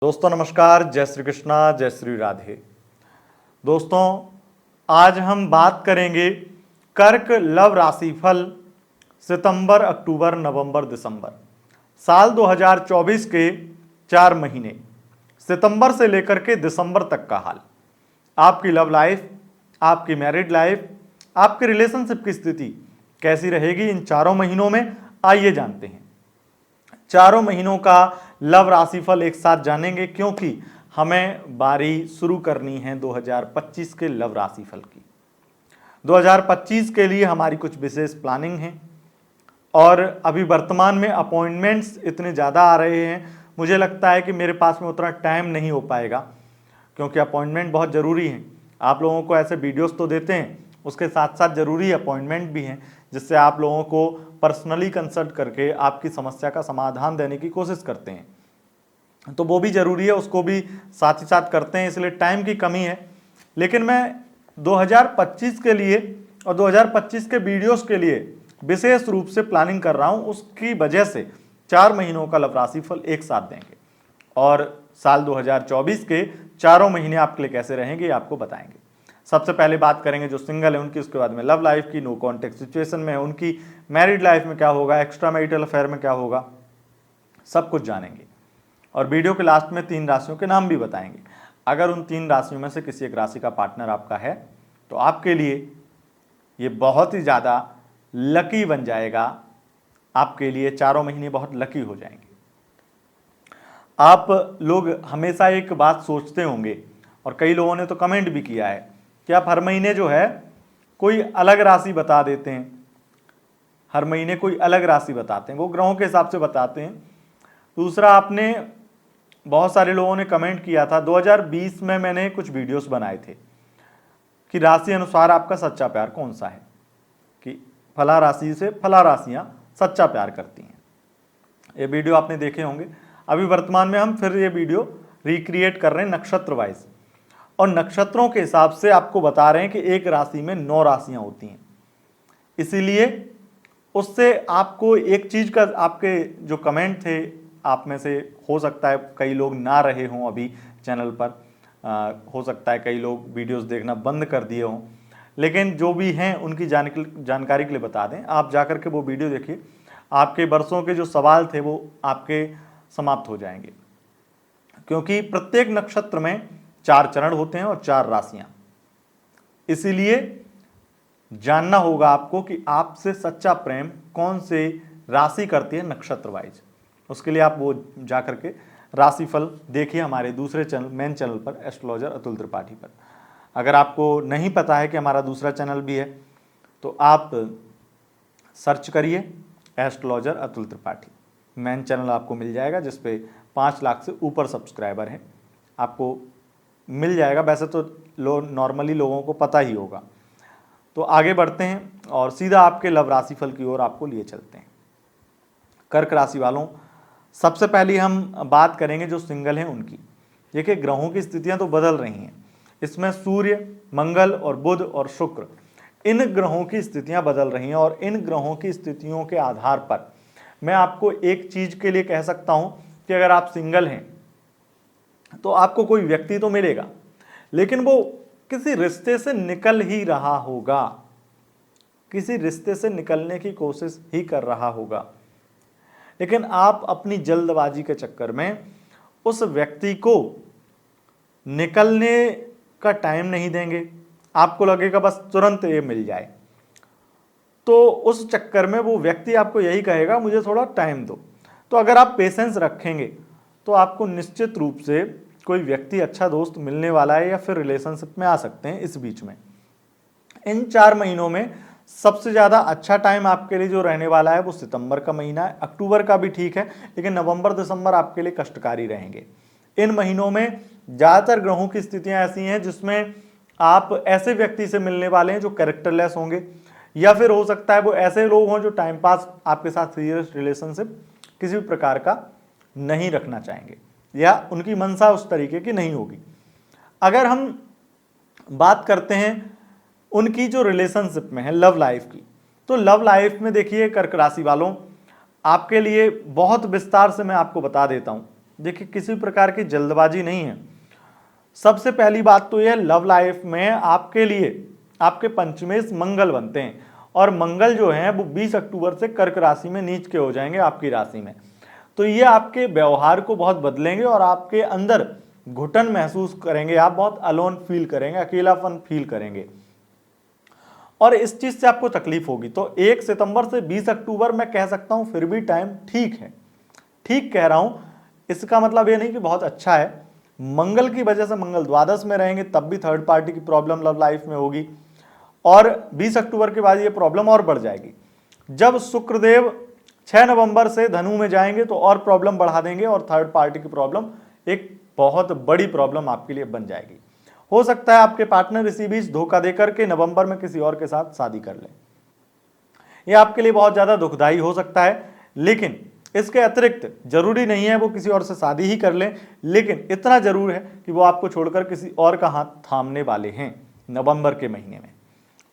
दोस्तों नमस्कार, जय श्री कृष्णा, जय श्री राधे। दोस्तों आज हम बात करेंगे कर्क लव राशिफल सितंबर, अक्टूबर, नवंबर, दिसंबर साल 2024 के 4 महीने सितंबर से लेकर के दिसंबर तक का हाल। आपकी लव लाइफ, आपकी मैरिड लाइफ, आपके रिलेशनशिप की स्थिति कैसी रहेगी इन चारों महीनों में, आइए जानते हैं। चारों महीनों का लव राशिफल एक साथ जानेंगे क्योंकि हमें बारी शुरू करनी है 2025 के लव राशिफल की। 2025 के लिए हमारी कुछ विशेष प्लानिंग है और अभी वर्तमान में अपॉइंटमेंट्स इतने ज़्यादा आ रहे हैं, मुझे लगता है कि मेरे पास में उतना टाइम नहीं हो पाएगा क्योंकि अपॉइंटमेंट बहुत ज़रूरी है। आप लोगों को ऐसे वीडियोस तो देते हैं, उसके साथ साथ ज़रूरी अपॉइंटमेंट भी हैं जिससे आप लोगों को पर्सनली कंसल्ट करके आपकी समस्या का समाधान देने की कोशिश करते हैं, तो वो भी ज़रूरी है, उसको भी साथ ही साथ करते हैं, इसलिए टाइम की कमी है। लेकिन मैं 2025 के लिए और 2025 के वीडियोस के लिए विशेष रूप से प्लानिंग कर रहा हूं, उसकी वजह से 4 महीनों का लव राशिफल एक साथ देंगे और साल 2024 के चारों महीने आपके लिए कैसे रहेंगे आपको बताएंगे। सबसे पहले बात करेंगे जो सिंगल है उनकी, उसके बाद में लव लाइफ की, नो कॉन्टेक्ट सिचुएशन में है उनकी, मैरिड लाइफ में क्या होगा, एक्स्ट्रा मैरिटल अफेयर में क्या होगा, सब कुछ जानेंगे। और वीडियो के लास्ट में 3 राशियों के नाम भी बताएंगे। अगर उन 3 राशियों में से किसी एक राशि का पार्टनर आपका है तो आपके लिए ये बहुत ही ज़्यादा लकी बन जाएगा, आपके लिए चारों महीने बहुत लकी हो जाएंगे। आप लोग हमेशा एक बात सोचते होंगे और कई लोगों ने तो कमेंट भी किया है कि आप हर महीने जो है कोई अलग राशि बता देते हैं, हर महीने कोई अलग राशि बताते हैं, वो ग्रहों के हिसाब से बताते हैं। दूसरा, आपने बहुत सारे लोगों ने कमेंट किया था, 2020 में मैंने कुछ वीडियोस बनाए थे कि राशि अनुसार आपका सच्चा प्यार कौन सा है, कि फला राशि से फला राशियां सच्चा प्यार करती हैं। ये वीडियो आपने देखे होंगे। अभी वर्तमान में हम फिर ये वीडियो रिक्रिएट कर रहे हैं नक्षत्र वाइज, और नक्षत्रों के हिसाब से आपको बता रहे हैं कि एक राशि में 9 राशियां होती हैं। इसीलिए उससे आपको एक चीज का, आपके जो कमेंट थे आप में से हो सकता है कई लोग ना रहे हों अभी चैनल पर, हो सकता है कई लोग वीडियोस देखना बंद कर दिए हों, लेकिन जो भी हैं उनकी जानकारी के लिए बता दें, आप जाकर के वो वीडियो देखिए, आपके वर्षों के जो सवाल थे वो आपके समाप्त हो जाएंगे। क्योंकि प्रत्येक नक्षत्र में 4 चरण होते हैं और 4 राशियां, इसीलिए जानना होगा आपको कि आपसे सच्चा प्रेम कौन से राशि करती है नक्षत्र वाइज। उसके लिए आप वो जाकर के राशिफल देखिए हमारे दूसरे चैनल, मेन चैनल पर, एस्ट्रोलॉजर अतुल त्रिपाठी पर। अगर आपको नहीं पता है कि हमारा दूसरा चैनल भी है तो आप सर्च करिए astrologer Atul Tripathi, main channel आपको मिल जाएगा जिस पे 5 लाख से ऊपर सब्सक्राइबर हैं, आपको मिल जाएगा। वैसे तो नॉर्मली लोगों को पता ही होगा। तो आगे बढ़ते हैं और सीधा आपके लव राशिफल की ओर आपको लिए चलते हैं। कर्क राशि वालों, सबसे पहले हम बात करेंगे जो सिंगल हैं उनकी। देखिए ग्रहों की स्थितियां तो बदल रही हैं, इसमें सूर्य, मंगल और बुध और शुक्र, इन ग्रहों की स्थितियां बदल रही हैं और इन ग्रहों की स्थितियों के आधार पर मैं आपको एक चीज के लिए कह सकता हूं कि अगर आप सिंगल हैं तो आपको कोई व्यक्ति तो मिलेगा, लेकिन वो किसी रिश्ते से निकल ही रहा होगा, किसी रिश्ते से निकलने की कोशिश ही कर रहा होगा, लेकिन आप अपनी जल्दबाजी के चक्कर में उस व्यक्ति को निकलने का टाइम नहीं देंगे। आपको लगेगा बस तुरंत ये मिल जाए, तो उस चक्कर में वो व्यक्ति आपको यही कहेगा मुझे थोड़ा टाइम दो। तो अगर आप पेशेंस रखेंगे तो आपको निश्चित रूप से कोई व्यक्ति, अच्छा दोस्त मिलने वाला है या फिर रिलेशनशिप में आ सकते हैं इस बीच में। इन 4 महीनों में सबसे ज़्यादा अच्छा टाइम आपके लिए जो रहने वाला है वो सितंबर का महीना है। अक्टूबर का भी ठीक है, लेकिन नवंबर दिसंबर आपके लिए कष्टकारी रहेंगे। इन महीनों में ज़्यादातर ग्रहों की स्थितियां ऐसी हैं जिसमें आप ऐसे व्यक्ति से मिलने वाले हैं जो कैरेक्टरलेस होंगे, या फिर हो सकता है वो ऐसे लोग हों जो टाइम पास आपके साथ सीरियस रिलेशनशिप किसी भी प्रकार का नहीं रखना चाहेंगे, या उनकी मंशा उस तरीके की नहीं होगी। अगर हम बात करते हैं उनकी जो रिलेशनशिप में है लव लाइफ की, तो लव लाइफ में देखिए कर्क राशि वालों, आपके लिए बहुत विस्तार से मैं आपको बता देता हूं। देखिए किसी प्रकार की जल्दबाजी नहीं है। सबसे पहली बात तो यह, लव लाइफ में आपके लिए आपके पंचमेश मंगल बनते हैं और मंगल जो हैं वो 20 अक्टूबर से कर्क राशि में नीच के हो जाएंगे आपकी राशि में। तो ये आपके व्यवहार को बहुत बदलेंगे और आपके अंदर घुटन महसूस करेंगे, आप बहुत अलोन फील करेंगे, अकेलापन फील करेंगे और इस चीज से आपको तकलीफ होगी। तो 1 सितंबर से 20 अक्टूबर मैं कह सकता हूं फिर भी टाइम ठीक है, ठीक कह रहा हूं, इसका मतलब ये नहीं कि बहुत अच्छा है। मंगल की वजह से, मंगल द्वादश में रहेंगे तब भी थर्ड पार्टी की प्रॉब्लम लव लाइफ में होगी और 20 अक्टूबर के बाद ये प्रॉब्लम और बढ़ जाएगी। जब शुक्रदेव 6 नवंबर से धनु में जाएंगे तो और प्रॉब्लम बढ़ा देंगे और थर्ड पार्टी की प्रॉब्लम एक बहुत बड़ी प्रॉब्लम आपके लिए बन जाएगी। हो सकता है आपके पार्टनर इसी बीच धोखा देकर के नवंबर में किसी और के साथ शादी कर ले। यह आपके लिए बहुत ज्यादा दुखदाई हो सकता है, लेकिन इसके अतिरिक्त जरूरी नहीं है वो किसी और से शादी ही कर ले, लेकिन इतना जरूर है कि वो आपको छोड़कर किसी और का हाथ थामने वाले हैं नवंबर के महीने में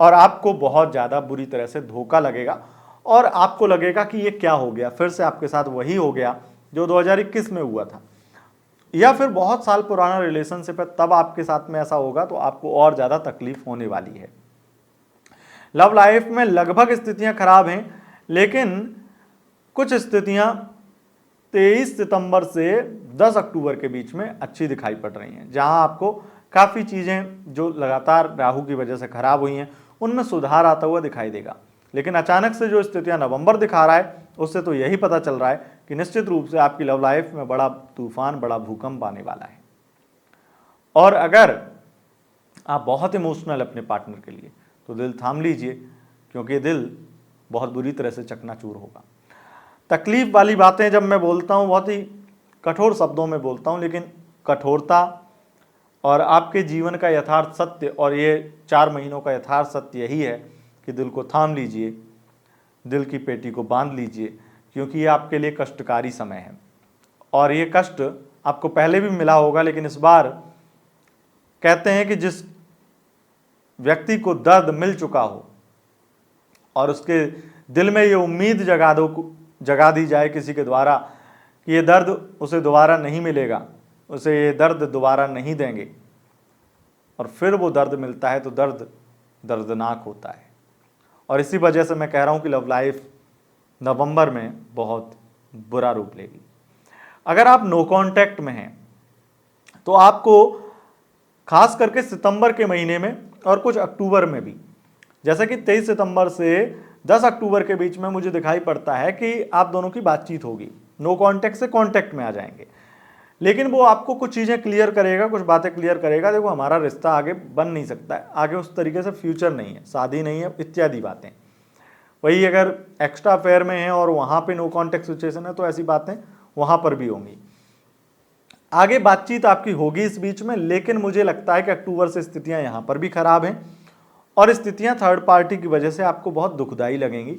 और आपको बहुत ज्यादा बुरी तरह से धोखा लगेगा और आपको लगेगा कि ये क्या हो गया, फिर से आपके साथ वही हो गया जो 2021 में हुआ था, या फिर बहुत साल पुराना रिलेशनशिप है तब आपके साथ में ऐसा होगा, तो आपको और ज्यादा तकलीफ होने वाली है। लव लाइफ में लगभग स्थितियां खराब हैं, लेकिन कुछ स्थितियां 23 सितंबर से 10 अक्टूबर के बीच में अच्छी दिखाई पड़ रही हैं, जहां आपको काफी चीजें जो लगातार राहु की वजह से खराब हुई हैं उनमें सुधार आता हुआ दिखाई देगा। लेकिन अचानक से जो स्थितियां नवंबर दिखा रहा है उससे तो यही पता चल रहा है कि निश्चित रूप से आपकी लव लाइफ में बड़ा तूफान, बड़ा भूकंप आने वाला है। और अगर आप बहुत इमोशनल अपने पार्टनर के लिए तो दिल थाम लीजिए, क्योंकि दिल बहुत बुरी तरह से चकनाचूर होगा। तकलीफ वाली बातें जब मैं बोलता हूँ बहुत ही कठोर शब्दों में बोलता हूँ, लेकिन कठोरता और आपके जीवन का यथार्थ सत्य और ये 4 महीनों का यथार्थ सत्य यही है कि दिल को थाम लीजिए, दिल की पेटी को बांध लीजिए, क्योंकि ये आपके लिए कष्टकारी समय है और ये कष्ट आपको पहले भी मिला होगा, लेकिन इस बार कहते हैं कि जिस व्यक्ति को दर्द मिल चुका हो और उसके दिल में ये उम्मीद जगा दी जाए किसी के द्वारा कि ये दर्द उसे दोबारा नहीं मिलेगा, उसे ये दर्द दोबारा नहीं देंगे, और फिर वो दर्द मिलता है तो दर्द दर्दनाक होता है। और इसी वजह से मैं कह रहा हूँ कि लव लाइफ नवंबर में बहुत बुरा रूप लेगी। अगर आप नो कांटेक्ट में हैं तो आपको खास करके सितंबर के महीने में और कुछ अक्टूबर में भी, जैसे कि 23 सितंबर से 10 अक्टूबर के बीच में मुझे दिखाई पड़ता है कि आप दोनों की बातचीत होगी, नो कांटेक्ट से कांटेक्ट में आ जाएंगे, लेकिन वो आपको कुछ चीज़ें क्लियर करेगा, कुछ बातें क्लियर करेगा। देखो हमारा रिश्ता आगे बन नहीं सकता है, आगे उस तरीके से फ्यूचर नहीं है, शादी नहीं है, इत्यादि बातें। वही अगर एक्स्ट्रा अफेयर में है और वहाँ पे नो कांटेक्ट सिचुएशन है तो ऐसी बातें वहाँ पर भी होंगी। आगे बातचीत आपकी होगी इस बीच में, लेकिन मुझे लगता है कि अक्टूबर से स्थितियाँ यहाँ पर भी खराब हैं और स्थितियाँ थर्ड पार्टी की वजह से आपको बहुत दुखदाई लगेंगी।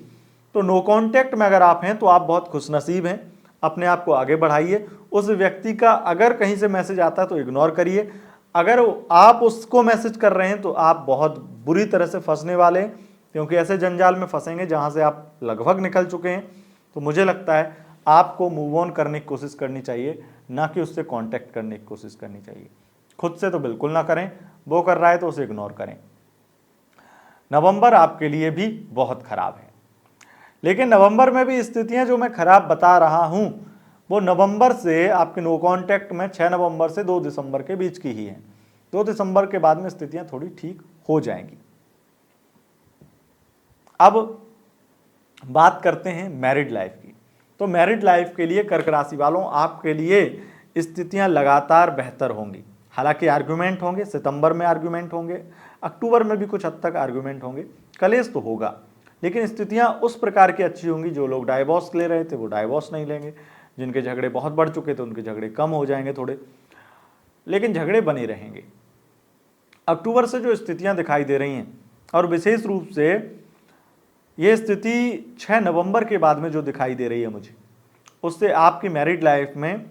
तो नो कांटेक्ट में अगर आप हैं तो आप बहुत खुशनसीब हैं, अपने आप को आगे बढ़ाइए। उस व्यक्ति का अगर कहीं से मैसेज आता है तो इग्नोर करिए, अगर आप उसको मैसेज कर रहे हैं तो आप बहुत बुरी तरह से फंसने वाले हैं, क्योंकि ऐसे जंजाल में फंसेंगे जहां से आप लगभग निकल चुके हैं। तो मुझे लगता है आपको मूव ऑन करने की कोशिश करनी चाहिए, ना कि उससे कांटेक्ट करने की कोशिश करनी चाहिए। खुद से तो बिल्कुल ना करें, वो कर रहा है तो उसे इग्नोर करें। नवंबर आपके लिए भी बहुत खराब है, लेकिन नवंबर में भी स्थितियां जो मैं खराब बता रहा हूं वो नवंबर से आपके नो कांटेक्ट में 6 नवंबर से 2 दिसंबर के बीच की ही है। 2 दिसंबर के बाद में स्थितियां थोड़ी ठीक हो जाएंगी। अब बात करते हैं मैरिड लाइफ की। तो मैरिड लाइफ के लिए कर्क राशि वालों आपके लिए स्थितियां लगातार बेहतर होंगी। हालांकि आर्गुमेंट होंगे, सितंबर में आर्गुमेंट होंगे, अक्टूबर में भी कुछ हद तक आर्गुमेंट होंगे, कलेश तो होगा, लेकिन स्थितियां उस प्रकार की अच्छी होंगी। जो लोग डाइवोर्स ले रहे थे वो डाइवोर्स नहीं लेंगे, जिनके झगड़े बहुत बढ़ चुके थे उनके झगड़े कम हो जाएंगे थोड़े, लेकिन झगड़े बने रहेंगे। अक्टूबर से जो स्थितियां दिखाई दे रही हैं और विशेष रूप से ये स्थिति 6 नवंबर के बाद में जो दिखाई दे रही है मुझे, उससे आपकी मैरिड लाइफ में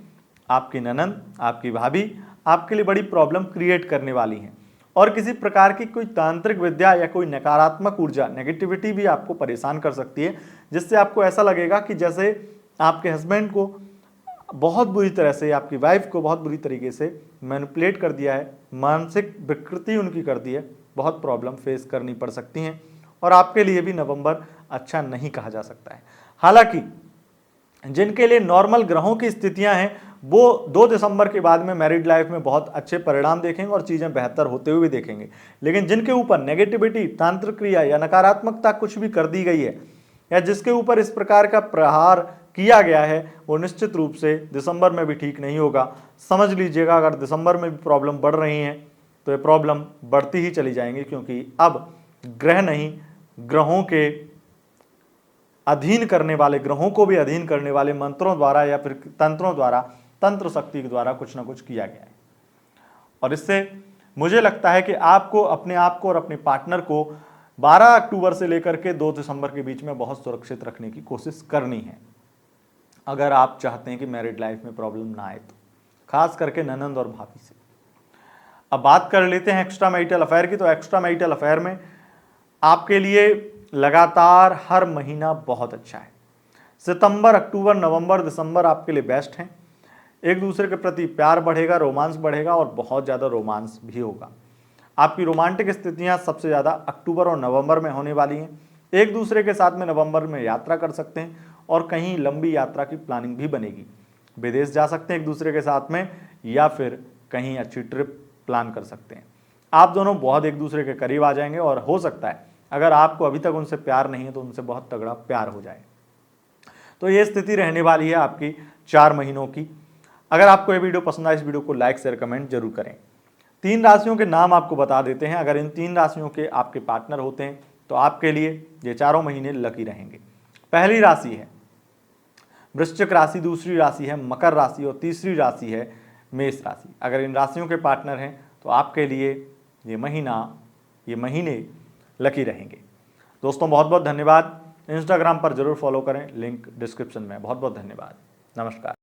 आपकी ननद, आपकी भाभी आपके लिए बड़ी प्रॉब्लम क्रिएट करने वाली हैं और किसी प्रकार की कोई तांत्रिक विद्या या कोई नकारात्मक ऊर्जा, नेगेटिविटी भी आपको परेशान कर सकती है, जिससे आपको ऐसा लगेगा कि जैसे आपके हस्बैंड को बहुत बुरी तरह से आपकी वाइफ को बहुत बुरी तरीके से मैनिपुलेट कर दिया है, मानसिक विकृति उनकी कर दी है, बहुत प्रॉब्लम फेस करनी पड़ सकती हैं और आपके लिए भी नवंबर अच्छा नहीं कहा जा सकता है। हालांकि जिनके लिए नॉर्मल ग्रहों की स्थितियां हैं वो 2 दिसंबर के बाद में मैरिड लाइफ में बहुत अच्छे परिणाम देखेंगे और चीज़ें बेहतर होते हुए भी देखेंगे। लेकिन जिनके ऊपर नेगेटिविटी, तांत्रिक क्रिया या नकारात्मकता कुछ भी कर दी गई है या जिसके ऊपर इस प्रकार का प्रहार किया गया है, वो निश्चित रूप से दिसंबर में भी ठीक नहीं होगा। समझ लीजिएगा, अगर दिसंबर में भी प्रॉब्लम बढ़ रही हैं तो ये प्रॉब्लम बढ़ती ही चली जाएंगी, क्योंकि अब ग्रह नहीं, ग्रहों के अधीन करने वाले, ग्रहों को भी अधीन करने वाले मंत्रों द्वारा या फिर तंत्रों द्वारा, तंत्र शक्ति के द्वारा कुछ ना कुछ किया गया है। और इससे मुझे लगता है कि आपको अपने आप को और अपने पार्टनर को 12 अक्टूबर से लेकर के 2 दिसंबर के बीच में बहुत सुरक्षित रखने की कोशिश करनी है, अगर आप चाहते हैं कि मैरिड लाइफ में प्रॉब्लम ना आए तो, खास करके ननंद और भाभी से। अब बात कर लेते हैं एक्स्ट्रा मैरिटल अफेयर की। तो एक्स्ट्रा मैरिटल अफेयर में आपके लिए लगातार हर महीना बहुत अच्छा है। सितंबर, अक्टूबर, नवंबर, दिसंबर आपके लिए बेस्ट हैं। एक दूसरे के प्रति प्यार बढ़ेगा, रोमांस बढ़ेगा और बहुत ज़्यादा रोमांस भी होगा। आपकी रोमांटिक स्थितियां सबसे ज़्यादा अक्टूबर और नवंबर में होने वाली हैं। एक दूसरे के साथ में नवंबर में यात्रा कर सकते हैं और कहीं लंबी यात्रा की प्लानिंग भी बनेगी। विदेश जा सकते हैं एक दूसरे के साथ में या फिर कहीं अच्छी ट्रिप प्लान कर सकते हैं। आप दोनों बहुत एक दूसरे के करीब आ जाएंगे और हो सकता है अगर आपको अभी तक उनसे प्यार नहीं है तो उनसे बहुत तगड़ा प्यार हो जाए। तो ये स्थिति रहने वाली है आपकी 4 महीनों की। अगर आपको ये वीडियो पसंद आए, इस वीडियो को लाइक, शेयर, कमेंट जरूर करें। 3 राशियों के नाम आपको बता देते हैं। अगर इन 3 राशियों के आपके पार्टनर होते हैं तो आपके लिए ये 4 महीने लकी रहेंगे। पहली राशि है वृश्चिक राशि, दूसरी राशि है मकर राशि और तीसरी राशि है मेष राशि। अगर इन राशियों के पार्टनर हैं तो आपके लिए ये महीने लकी रहेंगे। दोस्तों बहुत बहुत धन्यवाद। इंस्टाग्राम पर जरूर फॉलो करें, लिंक डिस्क्रिप्शन में। बहुत बहुत धन्यवाद। नमस्कार।